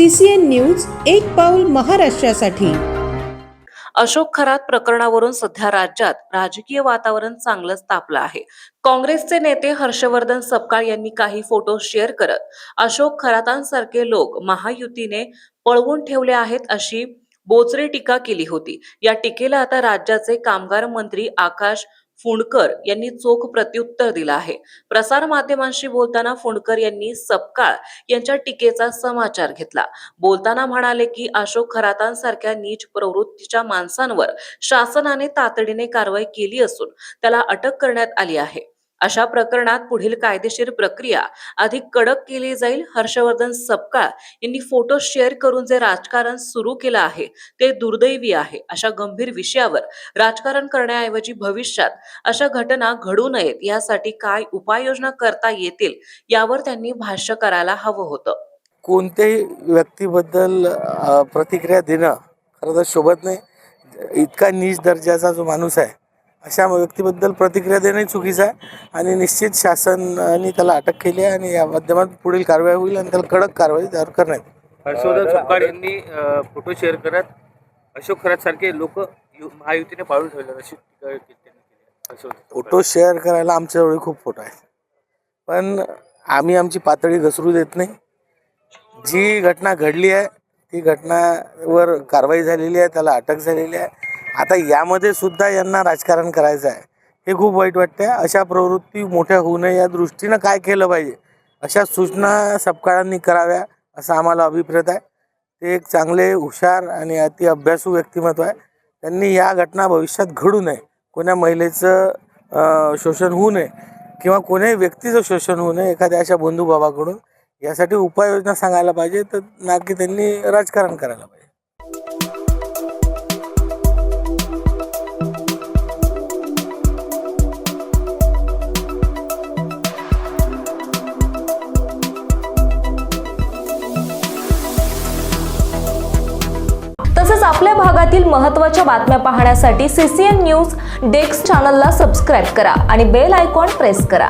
CCN news एक पाऊल महाराष्ट्रासाठी। अशोक खरात प्रकरणावरून सध्या राज्यात राजकीय वातावरण चांगलंच तापलं आहे। काँग्रेसचे नेते हर्षवर्धन सपकाळ यांनी काही फोटो शेअर करत अशोक खरातांसारखे लोक महायुतीने पळवून ठेवले आहेत अशी बोचरी टीका केली होती। या टीकेला आता राज्याचे कामगार मंत्री आकाश फुंडकर यांनी चोख प्रत्युत्तर दिलं आहे। प्रसार माध्यमांशी बोलताना फुंडकर यांनी सपकाळ यांच्या टीकेचा समाचार घेतला। बोलताना म्हणाले की अशोक खरातांसारख्या नीच प्रवृत्तीच्या माणसांवर शासनाने तातडीने कारवाई केली असून त्याला अटक करण्यात आली आहे। अशा प्रकरणात पुढील कायदेशीर प्रक्रिया अधिक कडक केली जाईल। हर्षवर्धन सपकाळ यांनी फोटो शेअर करून जे राजकारण सुरू केलं आहे ते दुर्दैवी आहे। अशा गंभीर विषयावर राजकारण करण्याऐवजी भविष्यात अशा घटना घडू नयेत यासाठी काय उपाययोजना करता येतील यावर त्यांनी भाष्य करायला हवं होतं। कोणत्याही व्यक्तीबद्दल प्रतिक्रिया देणं खरं तर शोभत नाही। इतका नीच दर्जाचा जो माणूस आहे अशा व्यक्तीबद्दल प्रतिक्रिया देणं चुकीचं आहे आणि निश्चित शासनाने त्याला अटक केली आहे आणि या माध्यमातून पुढील कारवाई होईल आणि त्याला कडक कारवाई त्यावर करण्यात येईल। हर्षवर्धन सपकाळ यांनी फोटो शेअर करत अशोक खरात सारखे लोक महायुतीने पाळून ठेवले अशी टीका त्यांनी केली। फोटो शेअर करायला आमच्याजवळ खूप फोटो आहेत, पण आम्ही आमची पातळी घसरू देत नाही। जी घटना घडली आहे ती घटनावर कारवाई झालेली आहे, त्याला अटक झालेली आहे। आता यामध्ये सुद्धा यांना राजकारण करायचं आहे, हे खूप वाईट वाटते। अशा प्रवृत्ती मोठ्या होऊ नये या दृष्टीनं काय केलं पाहिजे अशा सूचना सपकाळांनी कराव्या असं आम्हाला अभिप्रेत आहे। ते एक चांगले हुशार आणि अभ्यासू व्यक्तिमत्व आहे। त्यांनी या घटना भविष्यात घडू नये, कोण्या महिलेचं शोषण होऊ नये किंवा कोण्याही व्यक्तीचं शोषण होऊ नये एखाद्या अशा बंधुभावाकडून, यासाठी उपाययोजना सांगायला पाहिजे, तर ना की त्यांनी राजकारण करायला पाहिजे। तसेच आपल्या भागातील महत्त्वाच्या बातम्या पाहण्यासाठी CCN न्यूज डेस्क चॅनलला सबस्क्राइब करा आणि बेल आयकॉन प्रेस करा।